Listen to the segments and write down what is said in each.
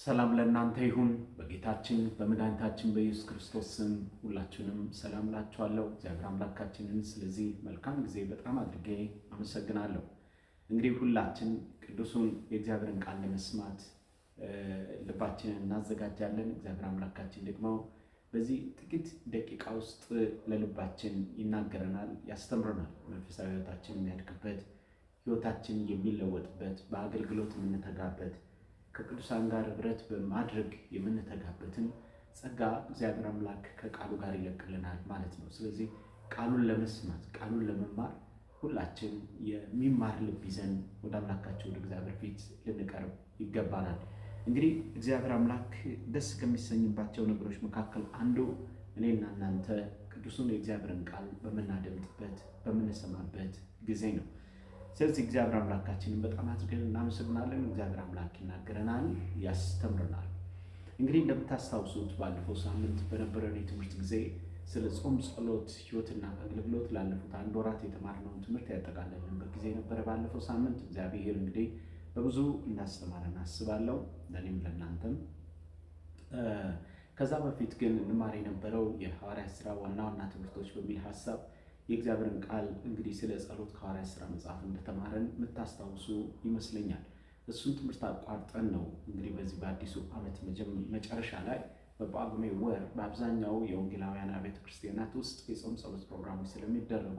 ሰላም ለእናንተ ይሁን። በጌታችን በመድኃኒታችን በኢየሱስ ክርስቶስ ስም ሁላችሁንም ሰላም እላችኋለሁ። እግዚአብሔር አምላካችንን ስለዚህ መልካም ጊዜ በጣም አድርጌ አመሰግናለሁ። እንግዲህ ሁላችን ቅዱሱን የእግዚአብሔርን ቃል ለመስማት ልባችንን እናዘጋጃለን። እግዚአብሔር አምላካችን ደግሞ በዚህ ጥቂት ደቂቃ ውስጥ ለልባችን ይናገረናል፣ ያስተምረናል። መንፈሳዊ ሕይወታችን የሚያድግበት፣ ሕይወታችን የሚለወጥበት፣ በአገልግሎት የምንተጋበት፣ ከቅዱሳን ጋር ህብረት በማድረግ የምንተጋበትን ጸጋ እግዚአብሔር አምላክ ከቃሉ ጋር ይለቅልናል ማለት ነው። ስለዚህ ቃሉን ለመስማት ቃሉን ለመማር ሁላችን የሚማር ልብ ይዘን ወደ አምላካችን ወደ እግዚአብሔር ፊት ልንቀርብ ይገባናል። እንግዲህ እግዚአብሔር አምላክ ደስ ከሚሰኝባቸው ነገሮች መካከል አንዱ እኔና እናንተ ቅዱሱን የእግዚአብሔርን ቃል በምናደምጥበት በምንሰማበት ጊዜ ነው። ስለዚህ እግዚአብሔር አምላካችንን በጣም አድርገን እናመሰግናለን። እግዚአብሔር አምላክ ይናገረናል፣ ያስተምረናል። እንግዲህ እንደምታስታውሱት ባለፈው ሳምንት በነበረን የትምህርት ጊዜ ስለ ጾም፣ ጸሎት፣ ሕይወትና አገልግሎት ላለፉት አንድ ወራት የተማርነውን ትምህርት ያጠቃለልንበት ጊዜ ነበረ። ባለፈው ሳምንት እግዚአብሔር እንግዲህ በብዙ እንዳስተማረን አስባለሁ፣ ለእኔም ለእናንተም። ከዛ በፊት ግን እንማር የነበረው የሐዋርያት ሥራ ዋና ዋና ትምህርቶች በሚል ሀሳብ የእግዚአብሔርን ቃል እንግዲህ ስለ ጸሎት ከሐዋርያት ሥራ መጽሐፍ እንደተማረን የምታስታውሱ ይመስለኛል። እሱን ትምህርት አቋርጠን ነው እንግዲህ በዚህ በአዲሱ ዓመት መጨረሻ ላይ በጳጉሜ ወር በአብዛኛው የወንጌላውያን ቤተ ክርስቲያናት ውስጥ የጾም ጸሎት ፕሮግራሞች ስለሚደረጉ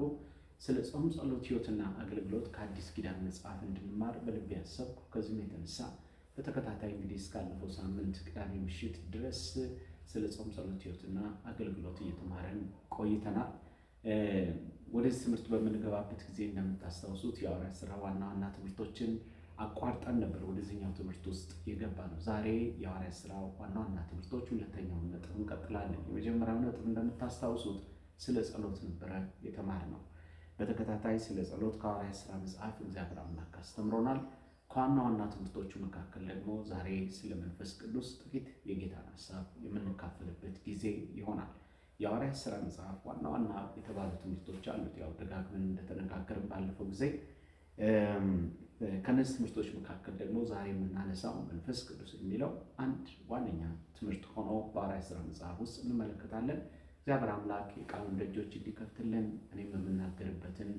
ስለ ጾም ጸሎት ሕይወትና አገልግሎት ከአዲስ ኪዳን መጽሐፍ እንድንማር በልቤ ያሰብኩ። ከዚህም የተነሳ በተከታታይ እንግዲህ እስካለፈው ሳምንት ቅዳሜ ምሽት ድረስ ስለ ጾም ጸሎት ሕይወትና አገልግሎት እየተማረን ቆይተናል። ወደዚህ ትምህርት በምንገባበት ጊዜ እንደምታስታውሱት የሐዋርያት ሥራ ዋና ዋና ትምህርቶችን አቋርጠን ነበር ወደዚህኛው ትምህርት ውስጥ የገባ ነው። ዛሬ የሐዋርያት ሥራ ዋና ዋና ትምህርቶች ሁለተኛውን ነጥብ እንቀጥላለን። የመጀመሪያው ነጥብ እንደምታስታውሱት ስለ ጸሎት ነበረ የተማርነው። በተከታታይ ስለ ጸሎት ከሐዋርያት ሥራ መጽሐፍ እግዚአብሔር አምላክ አስተምሮናል። ከዋና ዋና ትምህርቶቹ መካከል ደግሞ ዛሬ ስለ መንፈስ ቅዱስ ጥቂት የጌታን ሐሳብ የምንካፈልበት ጊዜ ይሆናል። የሐዋርያት ሥራ መጽሐፍ ዋና ዋና የተባሉ ትምህርቶች አሉት። ያው ደጋግመን እንደተነጋገርን ባለፈው ጊዜ ከነዚህ ትምህርቶች መካከል ደግሞ ዛሬ የምናነሳው መንፈስ ቅዱስ የሚለው አንድ ዋነኛ ትምህርት ሆኖ በሐዋርያት ሥራ መጽሐፍ ውስጥ እንመለከታለን። እግዚአብሔር አምላክ የቃሉን ደጆች እንዲከፍትልን እኔም የምናገርበትን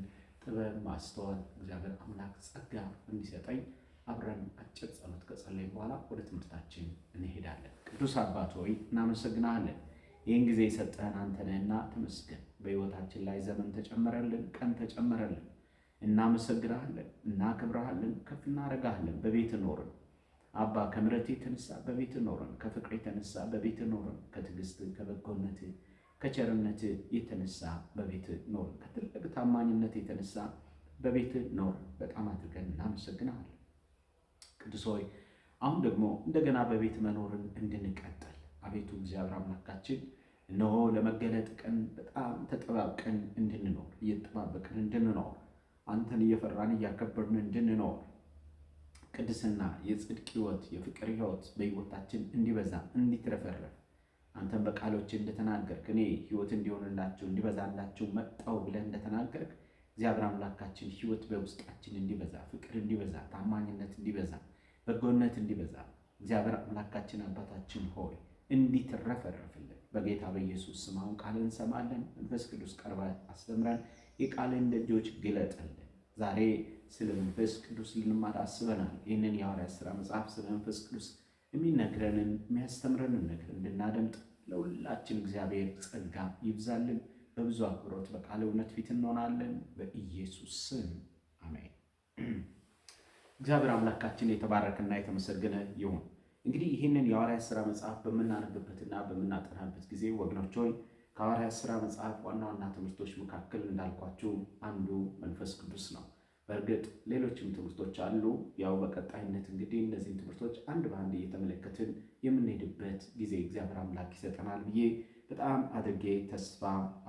ጥበብ ማስተዋል እግዚአብሔር አምላክ ጸጋ እንዲሰጠኝ አብረን አጭር ጸሎት ከጸለይን በኋላ ወደ ትምህርታችን እንሄዳለን። ቅዱስ አባት ሆይ እናመሰግናለን። ይህን ጊዜ የሰጠህን አንተ ነህና ተመስገን። በሕይወታችን ላይ ዘመን ተጨመረልን፣ ቀን ተጨመረልን። እናመሰግናለን፣ እናከብረሃለን፣ ከፍ እናደርግሃለን። በቤት ኖርን አባ፣ ከምሕረት የተነሳ በቤት ኖርን፣ ከፍቅር የተነሳ በቤት ኖርን፣ ከትዕግስት ከበጎነት ከቸርነት የተነሳ በቤት ኖርን፣ ከትልቅ ታማኝነት የተነሳ በቤት ኖርን። በጣም አድርገን እናመሰግናለን። ቅዱስ ሆይ አሁን ደግሞ እንደገና በቤት መኖርን እንድንቀጥል አቤቱ እግዚአብሔር አምላካችን እነሆ ለመገለጥ ቀን በጣም ተጠባብቀን እንድንኖር እየተጠባበቅን እንድንኖር አንተን እየፈራን እያከበርን እንድንኖር ቅድስና፣ የጽድቅ ሕይወት፣ የፍቅር ሕይወት በሕይወታችን እንዲበዛ እንዲትረፈረፍ አንተን በቃሎች እንደተናገርክ እኔ ሕይወት እንዲሆንላችሁ እንዲበዛላችሁ መጣው ብለህ እንደተናገርክ እግዚአብሔር አምላካችን ሕይወት በውስጣችን እንዲበዛ፣ ፍቅር እንዲበዛ፣ ታማኝነት እንዲበዛ፣ በጎነት እንዲበዛ እግዚአብሔር አምላካችን አባታችን ሆይ እንዲትረፈረፍልን በጌታ በኢየሱስ ስም አሁን ቃልን እንሰማለን። መንፈስ ቅዱስ ቀርበህ አስተምረን፣ የቃልን ደጆች ግለጥልን። ዛሬ ስለ መንፈስ ቅዱስ ልንማር አስበናል። ይህንን የሐዋርያት ሥራ መጽሐፍ ስለ መንፈስ ቅዱስ የሚነግረንን የሚያስተምረንን ነገር እንድናደምጥ ለሁላችን እግዚአብሔር ጸጋ ይብዛልን። በብዙ አክብሮት በቃለ እውነት ፊት እንሆናለን። በኢየሱስ ስም አሜን። እግዚአብሔር አምላካችን የተባረከና የተመሰገነ ይሁን። እንግዲህ ይህንን የሐዋርያት ሥራ መጽሐፍ በምናነብበትና በምናጠናበት ጊዜ ወገኖች ሆይ ከሐዋርያት ሥራ መጽሐፍ ዋና ዋና ትምህርቶች መካከል እንዳልኳችሁ አንዱ መንፈስ ቅዱስ ነው። በእርግጥ ሌሎችም ትምህርቶች አሉ። ያው በቀጣይነት እንግዲህ እነዚህን ትምህርቶች አንድ በአንድ እየተመለከትን የምንሄድበት ጊዜ እግዚአብሔር አምላክ ይሰጠናል ብዬ በጣም አድርጌ ተስፋ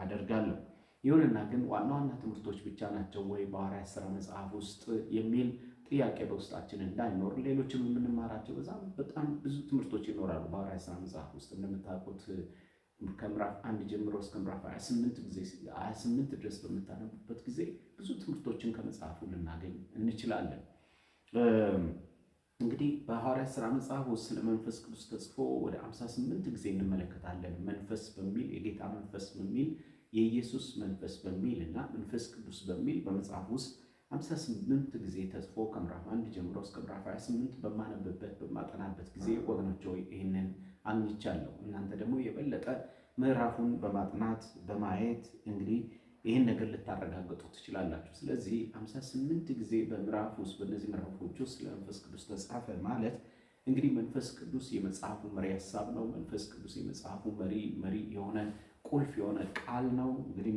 አደርጋለሁ። ይሁንና ግን ዋና ዋና ትምህርቶች ብቻ ናቸው ወይ በሐዋርያት ሥራ መጽሐፍ ውስጥ የሚል ጥያቄ በውስጣችን እንዳይኖር ሌሎችም የምንማራቸው በጣም ብዙ ትምህርቶች ይኖራሉ በሐዋርያት ሥራ መጽሐፍ ውስጥ። እንደምታውቁት ከምዕራፍ 1 ጀምሮ እስከ ምዕራፍ 28 ድረስ በምታነቡበት ጊዜ ብዙ ትምህርቶችን ከመጽሐፉ ልናገኝ እንችላለን። እንግዲህ በሐዋርያት ሥራ መጽሐፍ ውስጥ ስለ መንፈስ ቅዱስ ተጽፎ ወደ 58 ጊዜ እንመለከታለን። መንፈስ በሚል የጌታ መንፈስ በሚል የኢየሱስ መንፈስ በሚል እና መንፈስ ቅዱስ በሚል በመጽሐፍ ውስጥ 58 ጊዜ ተጽፎ ከምዕራፍ 1 ጀምሮ እስከ ምዕራፍ 28 በማጠናበት ጊዜ ወገኖች ሆይ ይህንን አግኝቻለሁ። እናንተ ደግሞ የበለጠ ምዕራፉን በማጥናት በማየት እንግዲህ ይህን ነገር ልታረጋግጡ ትችላላችሁ። ስለዚህ 58 ጊዜ በምዕራፍ ውስጥ በእነዚህ ምዕራፎች ውስጥ ለመንፈስ ቅዱስ ተጻፈ ማለት እንግዲህ መንፈስ ቅዱስ የመጽሐፉ መሪ ሀሳብ ነው። መንፈስ ቅዱስ የመጽሐፉ መሪ የሆነ ቁልፍ የሆነ ቃል ነው። እንግዲህ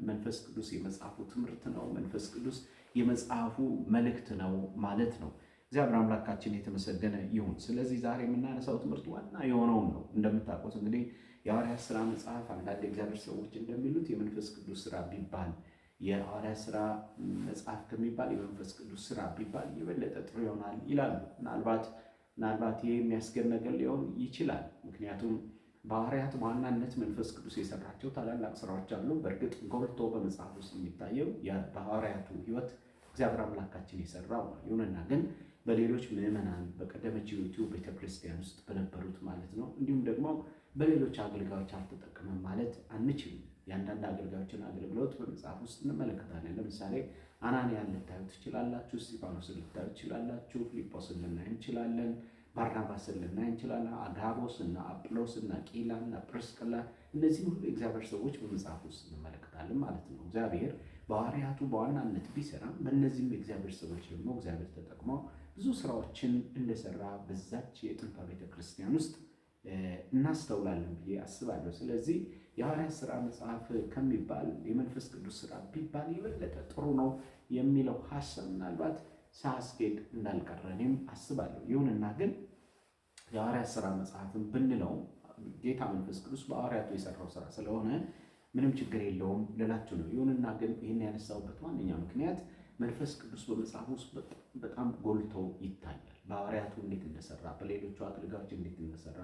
መንፈስ ቅዱስ የመጽሐፉ ትምህርት ነው። መንፈስ ቅዱስ የመጽሐፉ መልእክት ነው ማለት ነው። እግዚአብሔር አምላካችን የተመሰገነ ይሁን። ስለዚህ ዛሬ የምናነሳው ትምህርት ዋና የሆነውን ነው። እንደምታውቁት እንግዲህ የሐዋርያት ሥራ መጽሐፍ አንዳንድ የእግዚአብሔር ሰዎች እንደሚሉት የመንፈስ ቅዱስ ሥራ ቢባል የሐዋርያት ሥራ መጽሐፍ ከሚባል የመንፈስ ቅዱስ ሥራ ቢባል የበለጠ ጥሩ ይሆናል ይላሉ። ምናልባት ይሄ የሚያስገርም ሊሆን ይችላል። ምክንያቱም በሐዋርያት በዋናነት መንፈስ ቅዱስ የሰራቸው ታላላቅ ስራዎች አሉ። በእርግጥ ጎልቶ በመጽሐፍ ውስጥ የሚታየው በሐዋርያቱ ሕይወት እግዚአብሔር አምላካችን የሰራው ነው። ይሁንና ግን በሌሎች ምዕመናን በቀደመችው ቤተክርስቲያን ውስጥ በነበሩት ማለት ነው እንዲሁም ደግሞ በሌሎች አገልጋዮች አልተጠቀመም ማለት አንችልም። የአንዳንድ አገልጋዮችን አገልግሎት በመጽሐፍ ውስጥ እንመለከታለን። ለምሳሌ አናንያን ልታዩ ትችላላችሁ፣ እስጢፋኖስን ልታዩ ትችላላችሁ፣ ፊልጶስን ልናይ እንችላለን፣ ባርናባስን ልናይ እንችላለን፣ አጋቦስ እና አጵሎስ እና ቂላ እና ጵርስቅላ፣ እነዚህ ሁሉ የእግዚአብሔር ሰዎች በመጽሐፍ ውስጥ እንመለከታለን ማለት ነው። እግዚአብሔር በሐዋርያቱ በዋናነት ቢሰራም በእነዚህም የእግዚአብሔር ሰዎች ደግሞ እግዚአብሔር ተጠቅሞ ብዙ ስራዎችን እንደሰራ በዛች የጥንቷ ቤተክርስቲያን ውስጥ እናስተውላለን ብዬ አስባለሁ። ስለዚህ የሐዋርያት ሥራ መጽሐፍ ከሚባል የመንፈስ ቅዱስ ሥራ ቢባል የበለጠ ጥሩ ነው የሚለው ሀሳብ ምናልባት ሳያስኬድ እንዳልቀረ እኔም አስባለሁ። ይሁንና ግን የሐዋርያት ሥራ መጽሐፍን ብንለው ጌታ መንፈስ ቅዱስ በሐዋርያቱ የሰራው ሥራ ስለሆነ ምንም ችግር የለውም ልላችሁ ነው። ይሁንና ግን ይህን ያነሳውበት ዋነኛ ምክንያት መንፈስ ቅዱስ በመጽሐፍ ውስጥ በጣም ጎልቶ ይታያል። በሐዋርያቱ እንዴት እንደሰራ፣ በሌሎቹ አገልጋዮች እንዴት እንደሰራ፣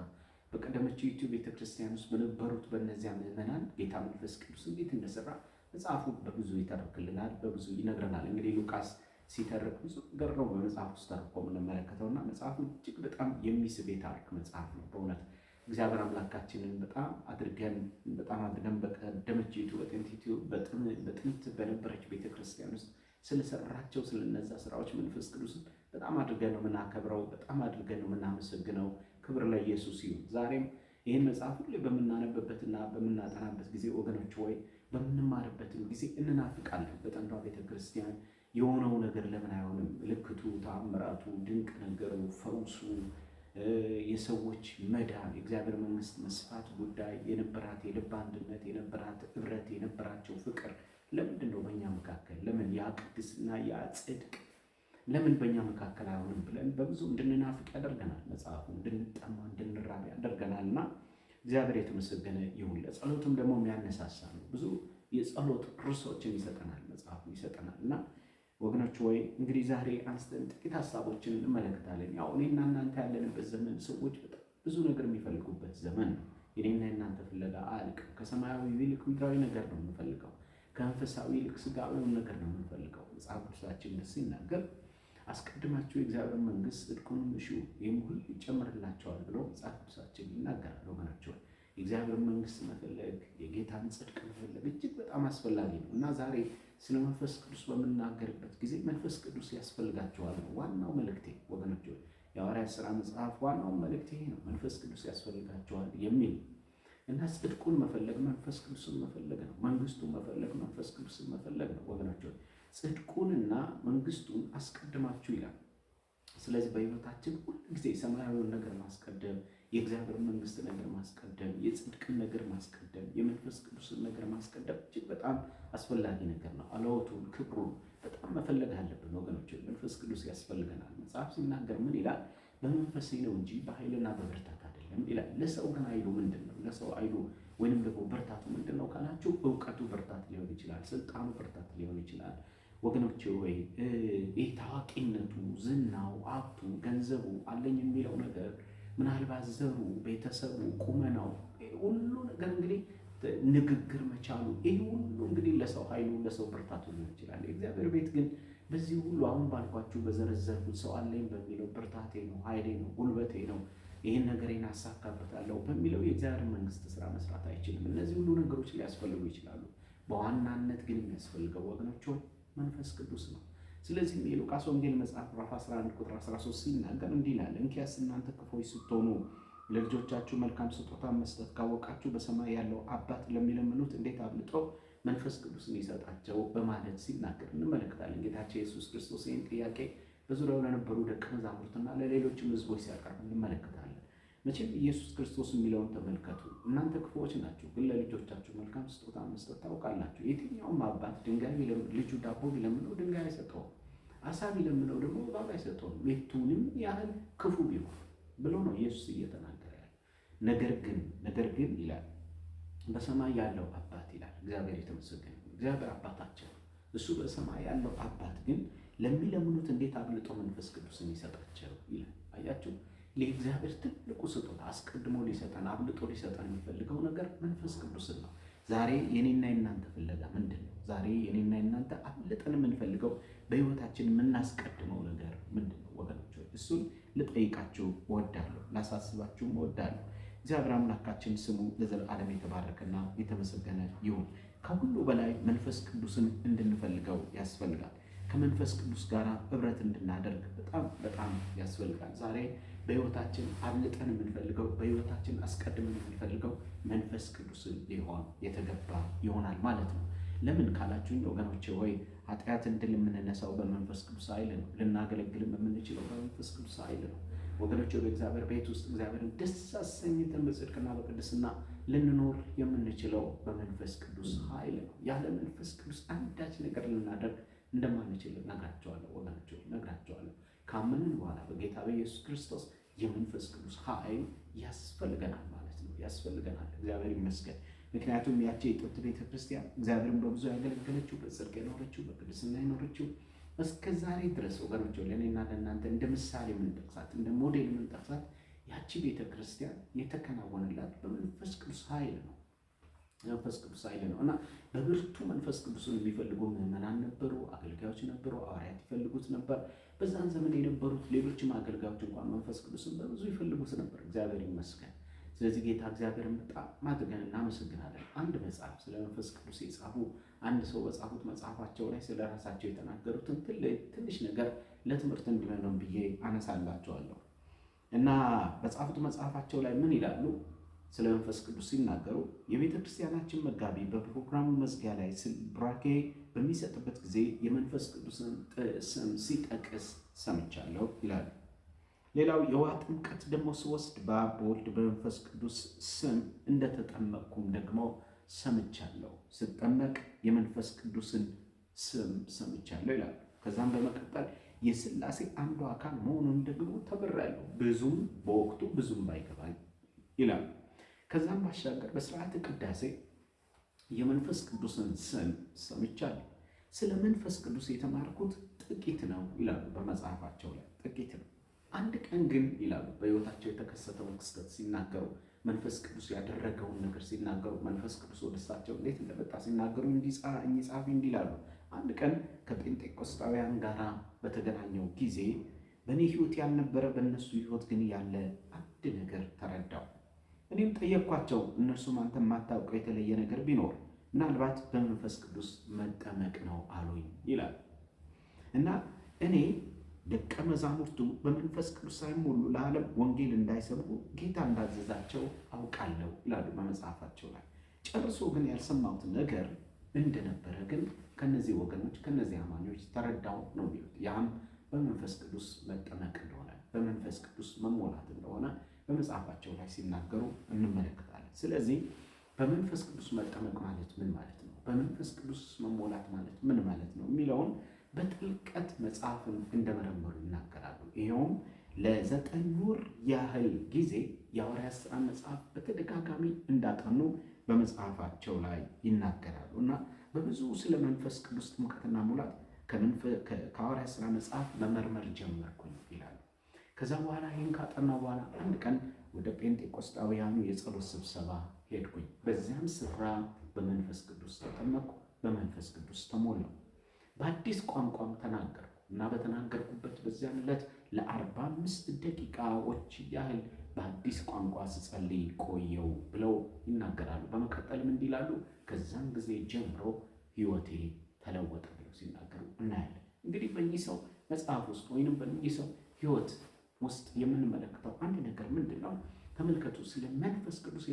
በቀደመችው ቤተክርስቲያን ውስጥ በነበሩት በእነዚያ ምዕመናን ጌታ መንፈስ ቅዱስ እንዴት እንደሰራ መጽሐፉ በብዙ ይተርክልናል፣ በብዙ ይነግረናል። እንግዲህ ሉቃስ ሲተርክ ብዙ ነገር ነው በመጽሐፍ ውስጥ ተርኮ የምንመለከተውና መጽሐፉ እጅግ በጣም የሚስብ የታሪክ መጽሐፍ ነው። በእውነት እግዚአብሔር አምላካችንን በጣም አድርገን በቀደመችው በጥንት በነበረች ቤተክርስቲያን ውስጥ ስለሰራቸው ስለነዛ ስራዎች መንፈስ ቅዱስን በጣም አድርገን ነው የምናከብረው፣ በጣም አድርገን ነው የምናመሰግነው። ክብር ለኢየሱስ ይሁን። ዛሬም ይህን መጽሐፍ ሁሌ በምናነብበትና በምናጠናበት ጊዜ ወገኖች ወይ በምንማርበትም ጊዜ እንናፍቃለን። በጥንቷ ቤተክርስቲያን የሆነው ነገር ለምን አይሆንም? ምልክቱ፣ ተአምራቱ፣ ድንቅ ነገሩ፣ ፈውሱ፣ የሰዎች መዳን፣ የእግዚአብሔር መንግስት መስፋት ጉዳይ የነበራት የልብ አንድነት የነበራት ህብረት የነበራቸው ፍቅር ለምንድን ነው በእኛ መካከል ለምን ያ ቅድስና ያ ጽድቅ ለምን በእኛ መካከል አይሆንም ብለን በብዙ እንድንናፍቅ ያደርገናል። መጽሐፉ እንድንጠማ እንድንራብ ያደርገናል እና እግዚአብሔር የተመሰገነ ይሁን። ለጸሎትም ደግሞ የሚያነሳሳ ነው። ብዙ የጸሎት ርዕሶችን ይሰጠናል መጽሐፉ ይሰጠናል። እና ወገኖች ወይ እንግዲህ ዛሬ አንስተን ጥቂት ሀሳቦችን እንመለከታለን። ያው እኔና እናንተ ያለንበት ዘመን ሰዎች በጣም ብዙ ነገር የሚፈልጉበት ዘመን ነው። የኔና የእናንተ ፍለጋ አያልቅም። ከሰማያዊ ይልቅ ምድራዊ ነገር ነው የምንፈልገው። ከመንፈሳዊ ይልቅ ስጋዊውን ነገር ነው የምንፈልገው። መጽሐፍ ቅዱሳችን ሲናገር አስቀድማችሁ የእግዚአብሔር መንግስት ጽድቁንም እሹ ይህም ሁሉ ይጨምርላቸዋል ብሎ መጽሐፍ ቅዱሳችን ይናገራል። ወገናቸው የእግዚአብሔር መንግስት መፈለግ የጌታን ጽድቅ መፈለግ እጅግ በጣም አስፈላጊ ነው እና ዛሬ ስለ መንፈስ ቅዱስ በምናገርበት ጊዜ መንፈስ ቅዱስ ያስፈልጋቸዋል ነው ዋናው መልእክቴ። ወገኖች የሐዋርያት ሥራ መጽሐፍ ዋናው መልእክቴ ነው። መንፈስ ቅዱስ ያስፈልጋቸዋል የሚል እና ጽድቁን መፈለግ መንፈስ ቅዱስን መፈለግ ነው። መንግስቱን መፈለግ መንፈስ ቅዱስን መፈለግ ነው። ወገናቸው ጽድቁንና መንግስቱን አስቀድማችሁ ይላል። ስለዚህ በሕይወታችን ሁል ጊዜ ሰማያዊውን ነገር ማስቀደም፣ የእግዚአብሔር መንግስት ነገር ማስቀደም፣ የጽድቅን ነገር ማስቀደም፣ የመንፈስ ቅዱስን ነገር ማስቀደም እጅግ በጣም አስፈላጊ ነገር ነው። አለወቱን ክብሩን በጣም መፈለግ አለብን ወገኖች። መንፈስ ቅዱስ ያስፈልገናል። መጽሐፍ ሲናገር ምን ይላል? በመንፈሴ ነው እንጂ በኃይልና በብርታት አይደለም ይላል። ለሰው ግን ኃይሉ ምንድን ነው? ለሰው ኃይሉ ወይንም ደግሞ ብርታቱ ምንድን ነው ካላችሁ፣ እውቀቱ ብርታት ሊሆን ይችላል። ስልጣኑ ብርታት ሊሆን ይችላል። ወገኖቼ ወይ ይህ ታዋቂነቱ፣ ዝናው፣ ሀብቱ፣ ገንዘቡ አለኝ የሚለው ነገር ምናልባት ዘሩ፣ ቤተሰቡ፣ ቁመናው ሁሉ ነገር እንግዲህ ንግግር መቻሉ ይህ ሁሉ እንግዲህ ለሰው ኃይሉ ለሰው ብርታቱ ሊሆን ይችላል። የእግዚአብሔር ቤት ግን በዚህ ሁሉ አሁን ባልኳችሁ በዘረዘርኩት ሰው አለኝ በሚለው ብርታቴ ነው፣ ኃይሌ ነው፣ ጉልበቴ ነው፣ ይህን ነገሬን አሳካበታለሁ በሚለው የእግዚአብሔር መንግስት ስራ መስራት አይችልም። እነዚህ ሁሉ ነገሮች ሊያስፈልጉ ይችላሉ። በዋናነት ግን የሚያስፈልገው ወገኖች ሆይ መንፈስ ቅዱስ ነው። ስለዚህ የሉቃስ ወንጌል መጽሐፍ ምዕራፍ 11 ቁጥር 13 ሲናገር እንዲህ ይላል፣ እንኪያስ እናንተ ክፉዎች ስትሆኑ ለልጆቻችሁ መልካም ስጦታ መስጠት ካወቃችሁ በሰማይ ያለው አባት ለሚለምኑት እንዴት አብልጦ መንፈስ ቅዱስን ይሰጣቸው በማለት ሲናገር እንመለከታለን። ጌታችን ኢየሱስ ክርስቶስ ይህን ጥያቄ በዙሪያው ለነበሩ ደቀ መዛሙርትና ለሌሎችም ሕዝቦች ሲያቀርብ እንመለከታለን። መቼም ኢየሱስ ክርስቶስ የሚለውን ተመልከቱ። እናንተ ክፉዎች ናችሁ፣ ግን ለልጆቻችሁ መልካም ስጦታ መስጠት ታውቃላችሁ። የትኛውም አባት ልጁ ዳቦ ቢለምነው ድንጋይ አይሰጠውም፣ አሳ ቢለምነው ደግሞ እባብ አይሰጠውም፣ የቱንም ያህል ክፉ ቢሆን ብሎ ነው ኢየሱስ እየተናገረ ያለ። ነገር ግን ይላል በሰማይ ያለው አባት ይላል። እግዚአብሔር የተመሰገነ እግዚአብሔር አባታቸው እሱ በሰማይ ያለው አባት ግን ለሚለምኑት እንዴት አብልጦ መንፈስ ቅዱስን ይሰጣቸው ይላል። አያችሁ፣ ለእግዚአብሔር ትልቁ ስጦታ አስቀድሞ ሊሰጠን አብልጦ ሊሰጠን የሚፈልገው ነገር መንፈስ ቅዱስን ነው። ዛሬ የኔና የናንተ ፍለጋ ምንድን ነው? ዛሬ የኔና የናንተ አብልጠን የምንፈልገው በህይወታችን የምናስቀድመው ነገር ምንድን ነው ወገኖች? እሱን ልጠይቃችሁ እወዳለሁ፣ ላሳስባችሁም እወዳለሁ። እግዚአብሔር አምላካችን ስሙ ለዘላለም የተባረከና የተመሰገነ ይሁን። ከሁሉ በላይ መንፈስ ቅዱስን እንድንፈልገው ያስፈልጋል። ከመንፈስ ቅዱስ ጋር ህብረት እንድናደርግ በጣም ያስፈልጋል። ዛሬ በህይወታችን አብልጠን የምንፈልገው በህይወታችን አስቀድመን የምንፈልገው መንፈስ ቅዱስን ሊሆን የተገባ ይሆናል ማለት ነው። ለምን ካላችሁኝ ወገኖቼ ሆይ ኃጢአትን ድል የምንነሳው በመንፈስ ቅዱስ ኃይል ነው። ልናገለግልም የምንችለው በመንፈስ ቅዱስ ኃይል ነው ወገኖቼ። በእግዚአብሔር ቤት ውስጥ እግዚአብሔርን ደስ አሰኝተን በጽድቅና በቅድስና ልንኖር የምንችለው በመንፈስ ቅዱስ ኃይል ነው። ያለ መንፈስ ቅዱስ አንዳች ነገር ልናደርግ እንደማንችል ነግራቸዋለሁ ወገኖቼ፣ ነግራቸዋለሁ። ካመንን በኋላ በጌታ በኢየሱስ ክርስቶስ የመንፈስ ቅዱስ ኃይል ያስፈልገናል ማለት ነው፣ ያስፈልገናል። እግዚአብሔር ይመስገን። ምክንያቱም ያቺ የጥንት ቤተክርስቲያን እግዚአብሔርን በብዙ ያገለገለችው፣ በጽድቅ የኖረችው፣ በቅድስና የኖረችው እስከ ዛሬ ድረስ ወገኖች ለእኔና ለእናንተ እንደ ምሳሌ የምንጠቅሳት እንደ ሞዴል የምንጠቅሳት ያቺ ቤተክርስቲያን የተከናወነላት በመንፈስ ቅዱስ ኃይል ነው። መንፈስ ቅዱስ ኃይል ነው እና በብርቱ መንፈስ ቅዱስን የሚፈልጉ ምዕመናን ነበሩ፣ አገልጋዮች ነበሩ፣ ሐዋርያት ይፈልጉት ነበር። በዛን ዘመን የነበሩት ሌሎችም አገልጋዮች እንኳን መንፈስ ቅዱስን በብዙ ይፈልጉት ነበር። እግዚአብሔር ይመስገን። ስለዚህ ጌታ እግዚአብሔርን በጣም አድርገን እናመሰግናለን። አንድ መጽሐፍ ስለ መንፈስ ቅዱስ የጻፉ አንድ ሰው በጻፉት መጽሐፋቸው ላይ ስለ ራሳቸው የተናገሩትን ትንሽ ነገር ለትምህርት እንዲሆን ብዬ አነሳላቸዋለሁ እና በጻፉት መጽሐፋቸው ላይ ምን ይላሉ? ስለ መንፈስ ቅዱስ ሲናገሩ የቤተ ክርስቲያናችን መጋቢ በፕሮግራሙ መዝጊያ ላይ ቡራኬ በሚሰጥበት ጊዜ የመንፈስ ቅዱስን ስም ሲጠቅስ ሰምቻለሁ ይላሉ። ሌላው የውሃ ጥምቀት ደግሞ ስወስድ በአብ በወልድ በመንፈስ ቅዱስ ስም እንደተጠመቅኩም ደግሞ ሰምቻለሁ። ስጠመቅ የመንፈስ ቅዱስን ስም ሰምቻለሁ ይላሉ። ከዛም በመቀጠል የሥላሴ አንዱ አካል መሆኑን ደግሞ ተምሬያለሁ፣ ብዙም በወቅቱ ብዙም ባይገባኝ ይላሉ። ከዛም ባሻገር በስርዓተ ቅዳሴ የመንፈስ ቅዱስን ስም ሰምቻለሁ። ስለ መንፈስ ቅዱስ የተማርኩት ጥቂት ነው ይላሉ በመጽሐፋቸው ላይ፣ ጥቂት ነው። አንድ ቀን ግን ይላሉ በሕይወታቸው የተከሰተውን ክስተት ሲናገሩ፣ መንፈስ ቅዱስ ያደረገውን ነገር ሲናገሩ፣ መንፈስ ቅዱስ ወደ እሳቸው እንዴት እንደመጣ ሲናገሩ እኚህ ጸሐፊ እንዲህ ይላሉ። አንድ ቀን ከጴንጤቆስጣውያን ጋር በተገናኘው ጊዜ በእኔ ሕይወት ያልነበረ በእነሱ ሕይወት ግን ያለ አንድ ነገር ተረዳው። እኔም ጠየቅኳቸው፣ እነርሱም አንተ የማታውቀው የተለየ ነገር ቢኖር ምናልባት በመንፈስ ቅዱስ መጠመቅ ነው አሉኝ ይላል እና እኔ ደቀ መዛሙርቱ በመንፈስ ቅዱስ ሳይሞሉ ለዓለም ወንጌል እንዳይሰብኩ ጌታ እንዳዘዛቸው አውቃለሁ ይላሉ በመጽሐፋቸው ላይ። ጨርሶ ግን ያልሰማሁት ነገር እንደነበረ ግን ከነዚህ ወገኖች ከነዚህ አማኞች ተረዳው ነው የሚሉት። ያም በመንፈስ ቅዱስ መጠመቅ እንደሆነ በመንፈስ ቅዱስ መሞላት እንደሆነ በመጽሐፋቸው ላይ ሲናገሩ እንመለከታለን። ስለዚህ በመንፈስ ቅዱስ መጠመቅ ማለት ምን ማለት ነው? በመንፈስ ቅዱስ መሞላት ማለት ምን ማለት ነው የሚለውን በጥልቀት መጽሐፍን እንደመረመሩ ይናገራሉ። ይኸውም ለ9 ወር ያህል ጊዜ የሐዋርያት ሥራ መጽሐፍ በተደጋጋሚ እንዳጠኑ በመጽሐፋቸው ላይ ይናገራሉ እና በብዙ ስለ መንፈስ ቅዱስ ጥምቀትና ሙላት ከሐዋርያት ሥራ መጽሐፍ መመርመር ጀመርኩኝ ይላሉ። ከዛ በኋላ ይህን ካጠና በኋላ አንድ ቀን ወደ ጴንጤቆስጣውያኑ የጸሎት ስብሰባ ሄድኩኝ። በዚያም ስፍራ በመንፈስ ቅዱስ ተጠመቅኩ፣ በመንፈስ ቅዱስ ተሞላሁ። በአዲስ ቋንቋም ተናገርኩ እና በተናገርኩበት በዚያን ዕለት ለ45 ደቂቃዎች ያህል በአዲስ ቋንቋ ስጸልይ ቆየው ብለው ይናገራሉ። በመቀጠልም እንዲህ ይላሉ፣ ከዛን ጊዜ ጀምሮ ሕይወቴ ተለወጠ ብለው ሲናገሩ እናያለን። እንግዲህ በእኚህ ሰው መጽሐፍ ውስጥ ወይንም በእኚህ ሰው ሕይወት ውስጥ የምንመለከተው አንድ ነገር ምንድን ነው? ተመልከቱ። ስለ መንፈስ ቅዱስ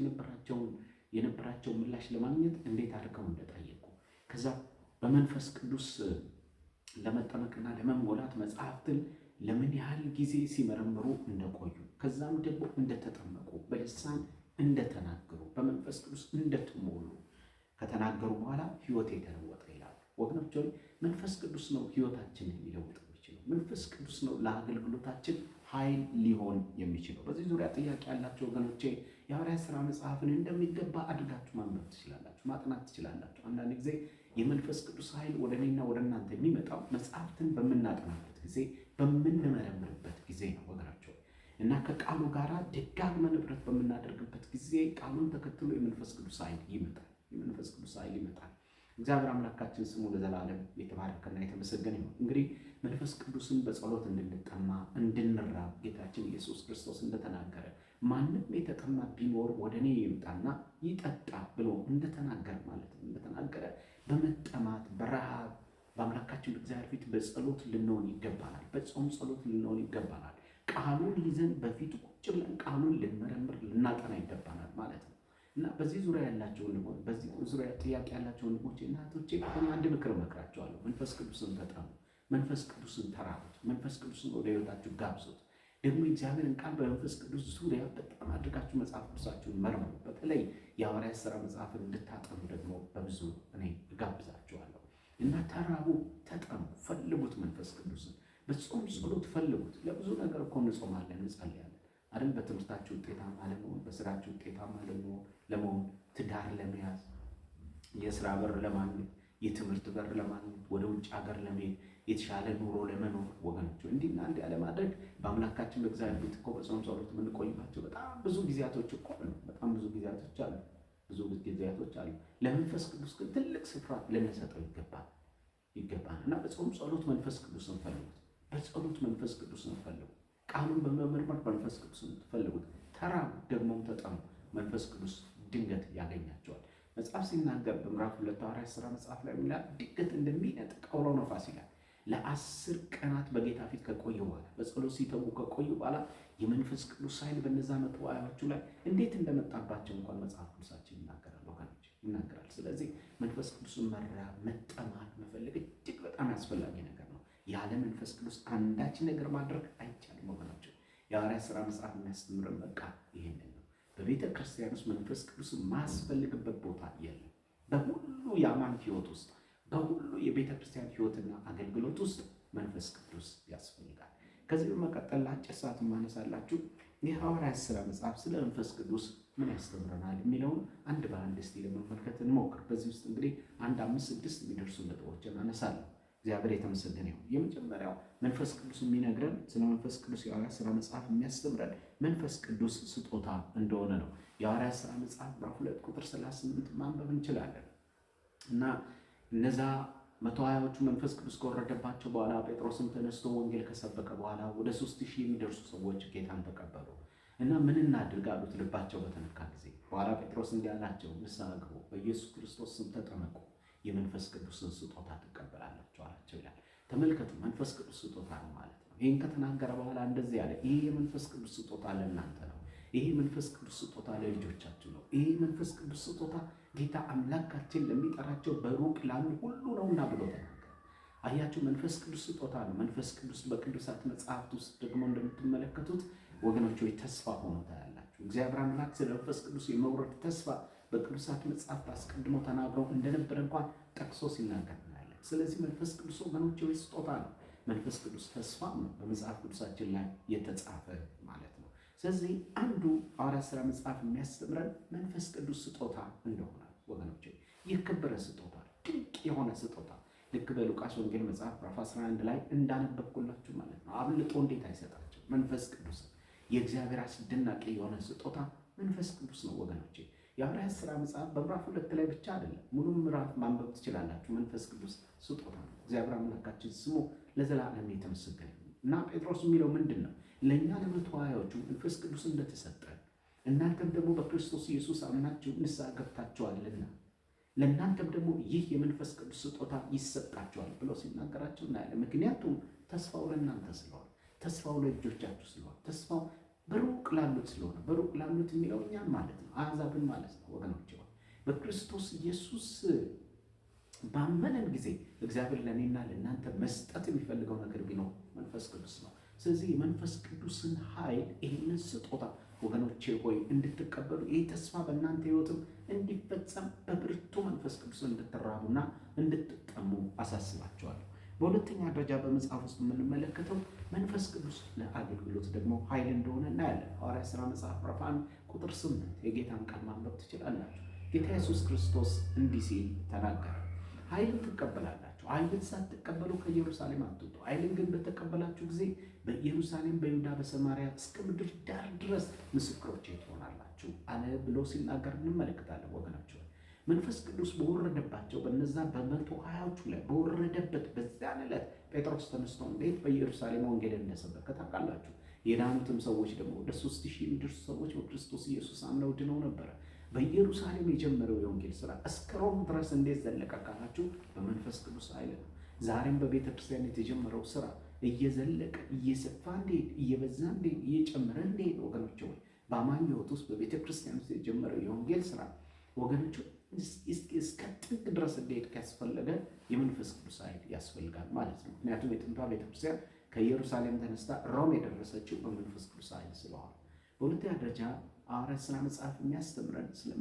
የነበራቸው ምላሽ ለማግኘት እንዴት አድርገው እንደጠየቁ፣ ከዛ በመንፈስ ቅዱስ ለመጠመቅና ለመሞላት መጽሐፍትን ለምን ያህል ጊዜ ሲመረምሩ እንደቆዩ፣ ከዛም ደግሞ እንደተጠመቁ፣ በልሳን እንደተናገሩ፣ በመንፈስ ቅዱስ እንደተሞሉ ከተናገሩ በኋላ ሕይወት የተለወጠ ይላሉ። ወገኖች ሆይ መንፈስ ቅዱስ ነው ሕይወታችንን ሊለውጥ የሚችለው። መንፈስ ቅዱስ ነው ለአገልግሎታችን ኃይል ሊሆን የሚችለው። በዚህ ዙሪያ ጥያቄ ያላቸው ወገኖቼ የሐዋርያት ሥራ መጽሐፍን እንደሚገባ አድርጋችሁ ማንበብ ትችላላችሁ፣ ማጥናት ትችላላችሁ። አንዳንድ ጊዜ የመንፈስ ቅዱስ ኃይል ወደ እኔና ወደ እናንተ የሚመጣው መጽሐፍትን በምናጠናበት ጊዜ፣ በምንመረምርበት ጊዜ ነው ወገናቸው እና ከቃሉ ጋር ደጋግመን ኅብረት በምናደርግበት ጊዜ ቃሉን ተከትሎ የመንፈስ ቅዱስ ኃይል ይመጣል። የመንፈስ ቅዱስ ኃይል ይመጣል። እግዚአብሔር አምላካችን ስሙ ለዘላለም የተባረከና የተመሰገነ ይሁን። እንግዲህ መንፈስ ቅዱስን በጸሎት እንድንጠማ እንድንራብ ጌታችን ኢየሱስ ክርስቶስ እንደተናገረ ማንም የተጠማ ቢኖር ወደ እኔ ይምጣና ይጠጣ ብሎ እንደተናገረ ማለት ነው። እንደተናገረ በመጠማት በረሃብ በአምላካችን በእግዚአብሔር ፊት በጸሎት ልንሆን ይገባናል። በጾም ጸሎት ልንሆን ይገባናል። ቃሉን ይዘን በፊቱ ቁጭ ብለን ቃሉን ልንመረምር ልናጠና ይገባናል ማለት ነው። እና በዚህ ዙሪያ ያላቸው ወንድሞች፣ በዚህ ዙሪያ ጥያቄ ያላቸው ወንድሞቼ እና እህቶቼ አንድ ምክር እመክራቸዋለሁ። መንፈስ ቅዱስን ተጠሙ፣ መንፈስ ቅዱስን ተራቡት፣ መንፈስ ቅዱስን ወደ ሕይወታችሁ ጋብዙት። ደግሞ የእግዚአብሔርን ቃል በመንፈስ ቅዱስ ዙሪያ በጣም አድርጋችሁ መጽሐፍ ቅዱሳችሁን መርምሩ። በተለይ የሐዋርያት ሥራ መጽሐፍን እንድታጠኑ ደግሞ በብዙ እኔ እጋብዛችኋለሁ። እና ተራቡ፣ ተጠሙ፣ ፈልጉት። መንፈስ ቅዱስን በጾም ጸሎት ፈልጉት። ለብዙ ነገር እኮ እንጾማለን፣ እንጸልያለን አይደል? በትምህርታችሁ ውጤታማ ለመሆን፣ በስራችሁ ውጤታማ ለመሆን፣ ትዳር ለመያዝ፣ የስራ በር ለማግኘት፣ የትምህርት በር ለማግኘት፣ ወደ ውጭ ሀገር ለመሄድ፣ የተሻለ ኑሮ ለመኖር ወገኖች እንዲህና እንዲያ ለማድረግ በአምላካችን በእግዚአብሔር ፊት እኮ በጾም ጸሎት የምንቆይባቸው በጣም ብዙ ጊዜያቶች እኮ አሉ። በጣም ብዙ ጊዜያቶች አሉ። ለመንፈስ ቅዱስ ግን ትልቅ ስፍራ ልንሰጠው ይገባል እና በጾም ጸሎት መንፈስ ቅዱስን ፈልጉት። በጸሎት መንፈስ ቅዱስን ፈልጉት። ቃሉን በመመርመር መንፈስ ቅዱስን ፈልጉት። ተራቡ፣ ደግሞም ተጠሙ። መንፈስ ቅዱስ ድንገት ያገኛቸዋል። መጽሐፍ ሲናገር በምዕራፍ 2 ሐዋርያት ሥራ መጽሐፍ ላይ ይላል፣ ድንገት እንደሚነጥቅ አውሎ ነፋስ ይላል። ለ10 ቀናት በጌታ ፊት ከቆዩ በኋላ በጸሎት ሲተጉ ከቆዩ በኋላ የመንፈስ ቅዱስ ኃይል በነዛ መጥዋዕቶቹ ላይ እንዴት እንደመጣባቸው እንኳን መጽሐፍ ቅዱሳችን ይናገራል ወገኖች፣ ይናገራል። ስለዚህ መንፈስ ቅዱስን መራብ፣ መጠማት፣ መፈለግ እጅግ በጣም አስፈላጊ ነገር ነው። ያለ መንፈስ ቅዱስ አንዳች ነገር ማድረግ አይቻልም ወገኖች። የሐዋርያት ሥራ መጽሐፍ የሚያስተምረን በቃ ይሄንን ነው። በቤተ ክርስቲያን ውስጥ መንፈስ ቅዱስን ማስፈልግበት ቦታ የለም። በሁሉ የአማኝ ሕይወት ውስጥ፣ በሁሉ የቤተ ክርስቲያን ሕይወትና አገልግሎት ውስጥ መንፈስ ቅዱስ ያስፈልጋል። ከዚህ በመቀጠል ለአጭር ሰዓት ማነሳላችሁ የሐዋርያት ሥራ መጽሐፍ ስለ መንፈስ ቅዱስ ምን ያስተምረናል የሚለውን አንድ በአንድ እስቲ ለመመልከት እንሞክር። በዚህ ውስጥ እንግዲህ 1፣ 5፣ 6 የሚደርሱ ነጥቦችን አነሳለሁ። እግዚአብሔር የተመሰገነ ይሁን። የመጀመሪያው መንፈስ ቅዱስ የሚነግረን ስለ መንፈስ ቅዱስ የሐዋርያት ሥራ መጽሐፍ የሚያስተምረን መንፈስ ቅዱስ ስጦታ እንደሆነ ነው። የሐዋርያት ሥራ መጽሐፍ ምዕራፍ 2 ቁጥር 38 ማንበብ እንችላለን እና እነዛ 120ዎቹ መንፈስ ቅዱስ ከወረደባቸው በኋላ ጴጥሮስም ተነስቶ ወንጌል ከሰበከ በኋላ ወደ 3000 የሚደርሱ ሰዎች ጌታን ተቀበሉ እና ምን እናድርግ አሉት ልባቸው በተነካ ጊዜ። በኋላ ጴጥሮስ እንዲህ አላቸው፣ ንስሐ ግቡ፣ በኢየሱስ ክርስቶስ ስም ተጠመቁ፣ የመንፈስ ቅዱስን ስጦታ ትቀበላላችሁ አላቸው ይላል። ተመልከቱ፣ መንፈስ ቅዱስ ስጦታ ነው ማለት ነው። ይህን ከተናገረ በኋላ እንደዚህ ያለ፣ ይሄ የመንፈስ ቅዱስ ስጦታ ለእናንተ ነው። ይሄ መንፈስ ቅዱስ ስጦታ ለልጆቻችሁ ነው። ይሄ መንፈስ ቅዱስ ስጦታ ጌታ አምላካችን ለሚጠራቸው በሩቅ ላሉ ሁሉ ነውና ብሎ ተናገረ። አያችሁ፣ መንፈስ ቅዱስ ስጦታ ነው። መንፈስ ቅዱስ በቅዱሳት መጽሐፍት ውስጥ ደግሞ እንደምትመለከቱት ወገኖች ሆይ ተስፋ ሆኖ ታያላችሁ። እግዚአብሔር አምላክ ስለ መንፈስ ቅዱስ የመውረድ ተስፋ በቅዱሳት መጽሐፍት አስቀድሞ ተናግረው እንደነበረ እንኳን ጠቅሶ ሲናገር እናያለን። ስለዚህ መንፈስ ቅዱስ ወገኖች ሆይ ስጦታ ነው። መንፈስ ቅዱስ ተስፋ ነው፣ በመጽሐፍ ቅዱሳችን ላይ የተጻፈ ማለት ነው። ስለዚህ አንዱ ሐዋርያት ሥራ መጽሐፍ የሚያስተምረን መንፈስ ቅዱስ ስጦታ እንደሆነ ወገኖች፣ የከበረ ስጦታ፣ ድንቅ የሆነ ስጦታ ልክ በሉቃስ ወንጌል መጽሐፍ ምዕራፍ 11 ላይ እንዳነበብኩላችሁ ማለት ነው። አብልጦ እንዴት አይሰጣቸው መንፈስ ቅዱስ። የእግዚአብሔር አስደናቂ የሆነ ስጦታ መንፈስ ቅዱስ ነው ወገኖቼ። የሐዋርያት ሥራ መጽሐፍ በምዕራፍ 2 ላይ ብቻ አይደለም፣ ሙሉ ምዕራፍ ማንበብ ትችላላችሁ። መንፈስ ቅዱስ ስጦታ ነው። እግዚአብሔር አምላካችን ስሙ ለዘላለም የተመሰገነ እና ጴጥሮስ የሚለው ምንድን ነው? ለእኛ ለ120ዎቹ መንፈስ ቅዱስ እንደተሰጠ እናንተም ደግሞ በክርስቶስ ኢየሱስ አምናችሁ ንስሐ ገብታችኋልና ለእናንተም ደግሞ ይህ የመንፈስ ቅዱስ ስጦታ ይሰጣችኋል ብሎ ሲናገራቸው እናያለን። ምክንያቱም ተስፋው ለእናንተ ስለሆነ፣ ተስፋው ለልጆቻችሁ ስለሆነ፣ ተስፋው በሩቅ ላሉት ስለሆነ፣ በሩቅ ላሉት የሚለው እኛን ማለት ነው፣ አሕዛብን ማለት ነው። ወገኖች በክርስቶስ ኢየሱስ ባመነን ጊዜ እግዚአብሔር ለእኔና ለእናንተ መስጠት የሚፈልገው ነገር ቢኖር መንፈስ ቅዱስ ነው። ስለዚህ የመንፈስ ቅዱስን ኃይል ይህንን ስጦታ ወገኖቼ ሆይ እንድትቀበሉ ይህ ተስፋ በእናንተ ሕይወትም እንዲፈጸም በብርቱ መንፈስ ቅዱስን እንድትራቡና እንድትጠሙ አሳስባቸዋለሁ። በሁለተኛ ደረጃ በመጽሐፍ ውስጥ የምንመለከተው መንፈስ ቅዱስ ለአገልግሎት ደግሞ ኃይል እንደሆነ እናያለን። ሐዋርያት ሥራ መጽሐፍ ምዕራፍ 1 ቁጥር 8 የጌታን ቃል ማንበብ ትችላላችሁ። ጌታ ኢየሱስ ክርስቶስ እንዲህ ሲል ተናገረ፣ ኃይልን ትቀበላላችሁ። ኃይልን ሳትቀበሉ ከኢየሩሳሌም አትውጡ። ኃይልን ግን በተቀበላችሁ ጊዜ በኢየሩሳሌም፣ በይሁዳ፣ በሰማርያ እስከ ምድር ዳር ድረስ ምስክሮቼ ትሆናላችሁ አለ ብሎ ሲናገር እንመለከታለን። ወገናቸው መንፈስ ቅዱስ በወረደባቸው በነዛ በ120ዎቹ ላይ በወረደበት በዚያን ዕለት ጴጥሮስ ተነስቶ እንዴት በኢየሩሳሌም ወንጌል እንደሰበከ ታውቃላችሁ። የዳኑትም ሰዎች ደግሞ ወደ 3000 የሚደርሱ ሰዎች በክርስቶስ ኢየሱስ አምነው ድነው ነበረ። በኢየሩሳሌም የጀመረው የወንጌል ስራ እስከ ሮም ድረስ እንዴት ዘለቀ ካላችሁ በመንፈስ ቅዱስ ኃይል ነው። ዛሬም በቤተ ክርስቲያን የተጀመረው ስራ እየዘለቀ እየሰፋ እንዴት እየበዛ እንዴት እየጨመረ እንዴት ወገኖች ሆይ በአማኝ ሕይወት ውስጥ በቤተ ክርስቲያን ውስጥ የጀመረው የወንጌል ስራ ወገኖች እስከ ጥግ ድረስ እንዴት ካስፈለገ የመንፈስ ቅዱስ ኃይል ያስፈልጋል ማለት ነው። ምክንያቱም የጥንቷ ቤተ ክርስቲያን ከኢየሩሳሌም ተነስታ ሮም የደረሰችው በመንፈስ ቅዱስ ኃይል ስለሆነ። በሁለተኛ ደረጃ ሐዋርያት ሥራ መጽሐፍ የሚያስተምረን ስለ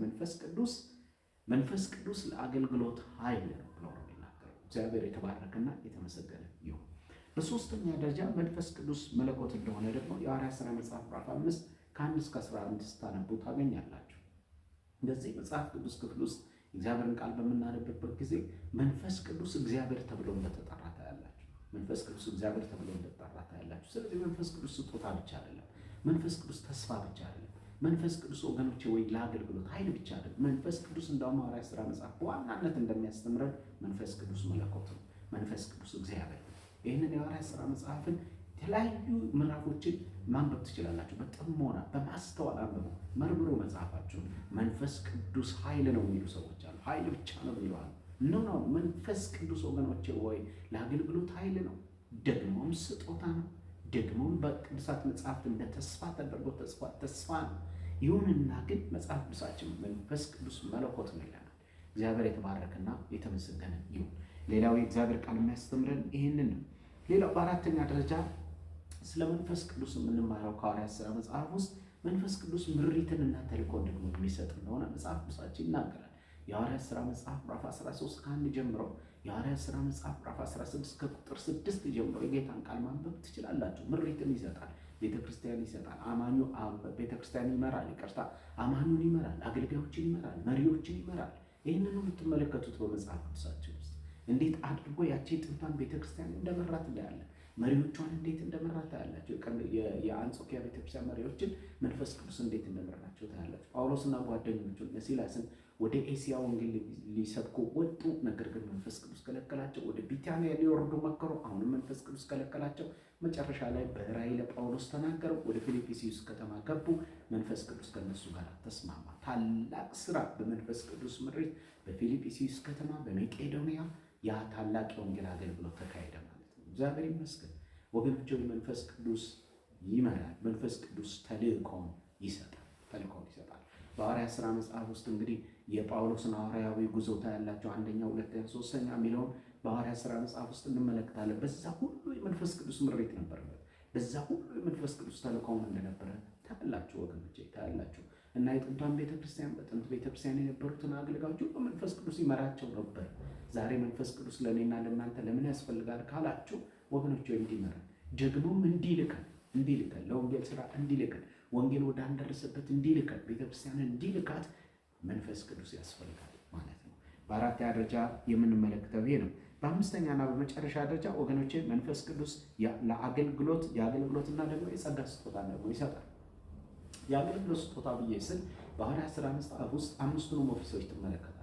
መንፈስ ቅዱስ ለአገልግሎት ኃይል ነው ብሎ ነው የሚናገረው። እግዚአብሔር የተባረከና የተመሰገነ ይሁን። በሶስተኛ ደረጃ መንፈስ ቅዱስ መለኮት እንደሆነ ደግሞ የሐዋርያት ሥራ መጽሐፍ ምዕራፍ 5 ከ1 እስከ 11 ስታነቡ ታገኛላችሁ። በዚህ መጽሐፍ ቅዱስ ክፍል ውስጥ እግዚአብሔርን ቃል በምናነብበት ጊዜ መንፈስ ቅዱስ እግዚአብሔር ተብሎ እንደተጠራ ታያላችሁ። መንፈስ ቅዱስ እግዚአብሔር ተብሎ እንደተጠራ ታያላችሁ። ስለዚህ መንፈስ ቅዱስ ስጦታ ብቻ አይደለም። መንፈስ ቅዱስ ተስፋ ብቻ አይደለም። መንፈስ ቅዱስ ወገኖቼ ወይ ለአገልግሎት ኃይል ብቻ አይደለም። መንፈስ ቅዱስ እንደውም ሐዋርያት ሥራ መጽሐፍ በዋናነት እንደሚያስተምረን መንፈስ ቅዱስ መለኮት ነው። መንፈስ ቅዱስ እግዚአብሔር ነው። ይህንን የሐዋርያት ሥራ መጽሐፍን የተለያዩ ምዕራፎችን ማንበብ ትችላላችሁ። በጥሞና በማስተዋል አንብቡ፣ መርምሩ መጽሐፋችሁን። መንፈስ ቅዱስ ኃይል ነው የሚሉ ሰዎች አሉ። ኃይል ብቻ ነው የሚለዋል። ኖ መንፈስ ቅዱስ ወገኖቼ ወይ ለአገልግሎት ኃይል ነው፣ ደግሞም ስጦታ ነው፣ ደግሞም በቅዱሳት መጽሐፍት እንደ ተስፋ ተደርጎ ተስፋ ነው። ይሁንና ግን መጽሐፍ ቅዱሳችን መንፈስ ቅዱስ መለኮት ነው ይለናል። እግዚአብሔር የተባረከና የተመሰገነ ይሁን። ሌላው የእግዚአብሔር ቃል የሚያስተምረን ይህንን ነው። ሌላው በአራተኛ ደረጃ ስለ መንፈስ ቅዱስ የምንማረው ከሐዋርያት ሥራ መጽሐፍ ውስጥ መንፈስ ቅዱስ ምሪትንና ተልእኮን ደግሞ የሚሰጥ እንደሆነ መጽሐፍ ቅዱሳችን ይናገራል። የሐዋርያት ሥራ መጽሐፍ ምዕራፍ 13 ከ1 ጀምሮ፣ የሐዋርያት ሥራ መጽሐፍ ምዕራፍ 16 ከቁጥር 6 ጀምሮ የጌታን ቃል ማንበብ ትችላላችሁ። ምሪትን ይሰጣል፣ ቤተክርስቲያን ይሰጣል። አማኙ ቤተክርስቲያን ይመራል፣ አማኙን ይመራል፣ አገልጋዮችን ይመራል፣ መሪዎችን ይመራል። ይህንን የምትመለከቱት በመጽሐፍ ቅዱሳችን ውስጥ እንዴት አድርጎ ያቺ ጥንቷን ቤተክርስቲያን እንደመራት እናያለን። መሪዎቿን እንዴት እንደመራት ታያላችሁ። የአንጾኪያ ቤተክርስቲያን መሪዎችን መንፈስ ቅዱስ እንዴት እንደመራቸው ታያላችሁ። ጳውሎስና ጓደኞቹ ሲላስን ወደ ኤስያ ወንጌል ሊሰብኩ ወጡ። ነገር ግን መንፈስ ቅዱስ ከለከላቸው። ወደ ቢታንያ ሊወርዱ መከሩ። አሁንም መንፈስ ቅዱስ ከለከላቸው። መጨረሻ ላይ በራእይ ለጳውሎስ ተናገረው። ወደ ፊልጵስዩስ ከተማ ገቡ። መንፈስ ቅዱስ ከነሱ ጋር ተስማማ። ታላቅ ስራ በመንፈስ ቅዱስ ምሪት በፊልጵስዩስ ከተማ በመቄዶንያ ያ ታላቅ የወንጌል አገልግሎት ተካሄደ ማለት ነው። እግዚአብሔር ይመስገን ወገኖች። መንፈስ ቅዱስ ይመራል። መንፈስ ቅዱስ ተልእኮን ይሰጣል። በሐዋርያት ሥራ መጽሐፍ ውስጥ እንግዲህ የጳውሎስን ሐዋርያዊ ጉዞ ታያላችሁ። አንደኛ፣ ሁለተኛ፣ ሶስተኛ የሚለውን በሐዋርያት ሥራ መጽሐፍ ውስጥ እንመለከታለን። በዛ ሁሉ የመንፈስ ቅዱስ ምሪት ነበረበት። በዛ ሁሉ የመንፈስ ቅዱስ ተልእኮም እንደነበረ ታያላችሁ ወገኖቼ፣ ታያላችሁ። እና የጥንቷን ቤተክርስቲያን በጥንት ቤተክርስቲያን የነበሩትን አገልጋዮች በመንፈስ ቅዱስ ይመራቸው ነበር። ዛሬ መንፈስ ቅዱስ ለእኔና ለእናንተ ለምን ያስፈልጋል ካላችሁ ወገኖች፣ እንዲመራን ደግሞም እንዲልከን ለወንጌል ስራ እንዲልከን ወንጌል ወደ አንደረሰበት እንዲልከን ቤተክርስቲያንን እንዲልካት መንፈስ ቅዱስ ያስፈልጋል ማለት ነው። በአራተኛ ደረጃ የምንመለከተው ይሄ ነው። በአምስተኛና በመጨረሻ ደረጃ ወገኖቼ መንፈስ ቅዱስ የአገልግሎትና ደግሞ የጸጋ ስጦታ ደግሞ ይሰጣል። የአገልግሎት ስጦታ ብዬ ስል በሐዋርያት ሥራ መጽሐፍ ውስጥ አምስቱንም ኦፊሶች ትመለከታላችሁ።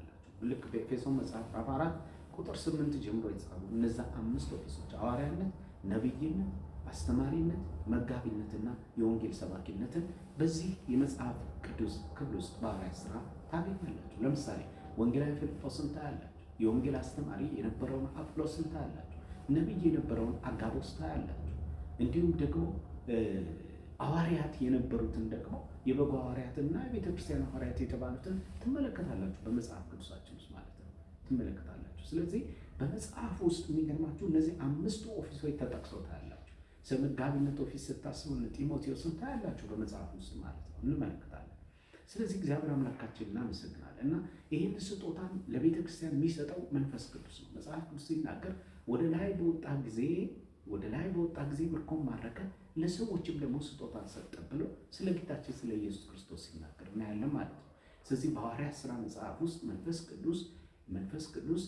ልክ በኤፌሶን መጽሐፍ ምዕራፍ 4 ቁጥር 8 ጀምሮ የተጻፉ እነዛ 5 ኦፊሶች ሐዋርያነት፣ ነቢይነት፣ አስተማሪነት፣ መጋቢነትና የወንጌል ሰባኪነትን በዚህ የመጽሐፍ ቅዱስ ክፍል ውስጥ በሐዋርያት ሥራ ታገኛላችሁ። ለምሳሌ ወንጌላዊ ፊልጶስን ታያላችሁ። የወንጌል አስተማሪ የነበረውን አጵሎስን ታያላችሁ። ነቢይ የነበረውን አጋቦስ ታያላችሁ። እንዲሁም ደግሞ ሐዋርያት የነበሩትን ደግሞ የበጎ ሐዋርያትና የቤተ ክርስቲያን ሐዋርያት የተባሉትን ትመለከታላችሁ። በመጽሐፍ ቅዱሳችን ውስጥ ማለት ነው ትመለከታላችሁ። ስለዚህ በመጽሐፍ ውስጥ የሚገርማችሁ እነዚህ 5ቱ ኦፊሶች ተጠቅሰው ታያላችሁ። ስለ መጋቢነት ኦፊስ ስታስቡ ጢሞቴዎስን ታያላችሁ በመጽሐፍ ውስጥ ማለት ነው እንመለከታለን። ስለዚህ እግዚአብሔር አምላካችን እናመሰግናለን እና ይህን ስጦታን ለቤተ ክርስቲያን የሚሰጠው መንፈስ ቅዱስ ነው። መጽሐፍ ቅዱስ ሲናገር ወደ ላይ በወጣ ጊዜ ምርኮን ማረከ፣ ለሰዎችም ደግሞ ስጦታን ሰጠ ብሎ ስለ ጌታችን ስለ ኢየሱስ ክርስቶስ ሲናገር እናያለን ማለት ነው። ስለዚህ በሐዋርያት ሥራ መጽሐፍ ውስጥ መንፈስ ቅዱስ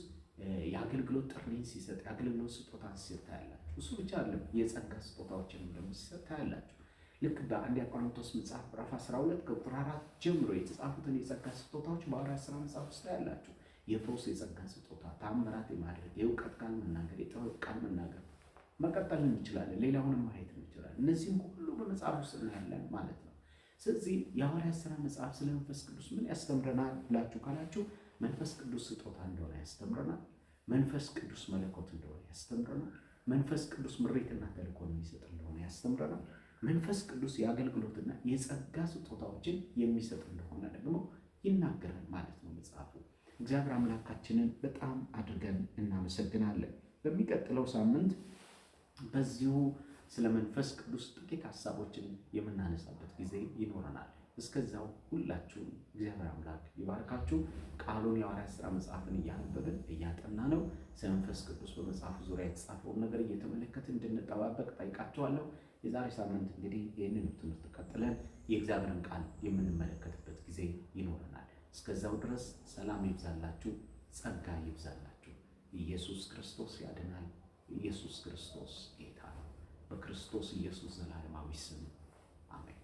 የአገልግሎት ጥሪን ሲሰጥ የአገልግሎት ስጦታን ሲሰጥ ታያላችሁ። እሱ ብቻ አይደለም፣ የጸጋ ስጦታዎችን ደግሞ ሲሰጥ ታያላችሁ። ልክ በአንደኛ ቆሮንቶስ መጽሐፍ ምዕራፍ 12 ከቁጥር 4 ጀምሮ የተጻፉትን የጸጋ ስጦታዎች በሐዋርያት ሥራ መጽሐፍ ውስጥ ታያላችሁ። የፈውስ የጸጋ ስጦታ፣ ተአምራት የማድረግ፣ የእውቀት ቃል መናገር፣ የጥበብ ቃል መናገር፣ መቀጠል እንችላለን። ሌላውንም ማየት እንችላለን። እነዚህም ሁሉ በመጽሐፍ ውስጥ እናያለን ማለት ነው። ስለዚህ የሐዋርያት ሥራ መጽሐፍ ስለ መንፈስ ቅዱስ ምን ያስተምረናል ብላችሁ ካላችሁ መንፈስ ቅዱስ ስጦታ እንደሆነ ያስተምረናል። መንፈስ ቅዱስ መለኮት እንደሆነ ያስተምረናል። መንፈስ ቅዱስ ምሪትና ተልእኮን የሚሰጥ እንደሆነ ያስተምረናል። መንፈስ ቅዱስ የአገልግሎትና የጸጋ ስጦታዎችን የሚሰጥ እንደሆነ ደግሞ ይናገራል ማለት ነው መጽሐፉ። እግዚአብሔር አምላካችንን በጣም አድርገን እናመሰግናለን። በሚቀጥለው ሳምንት በዚሁ ስለ መንፈስ ቅዱስ ጥቂት ሀሳቦችን የምናነሳበት ጊዜ ይኖረናል። እስከዛው ሁላችሁም እግዚአብሔር አምላክ ይባርካችሁ። ቃሉን የሐዋርያት ሥራ መጽሐፍን እያነበብን እያጠና ነው። ስለ መንፈስ ቅዱስ በመጽሐፉ ዙሪያ የተጻፈውን ነገር እየተመለከትን እንድንጠባበቅ ጠይቃችኋለሁ። የዛሬ ሳምንት እንግዲህ ይህንን ትምህርት ቀጥለን የእግዚአብሔርን ቃል የምንመለከትበት ጊዜ ይኖረናል። እስከዛው ድረስ ሰላም ይብዛላችሁ፣ ጸጋ ይብዛላችሁ። ኢየሱስ ክርስቶስ ያድናል። ኢየሱስ ክርስቶስ ጌታ ነው። በክርስቶስ ኢየሱስ ዘላለማዊ ስም አሜን።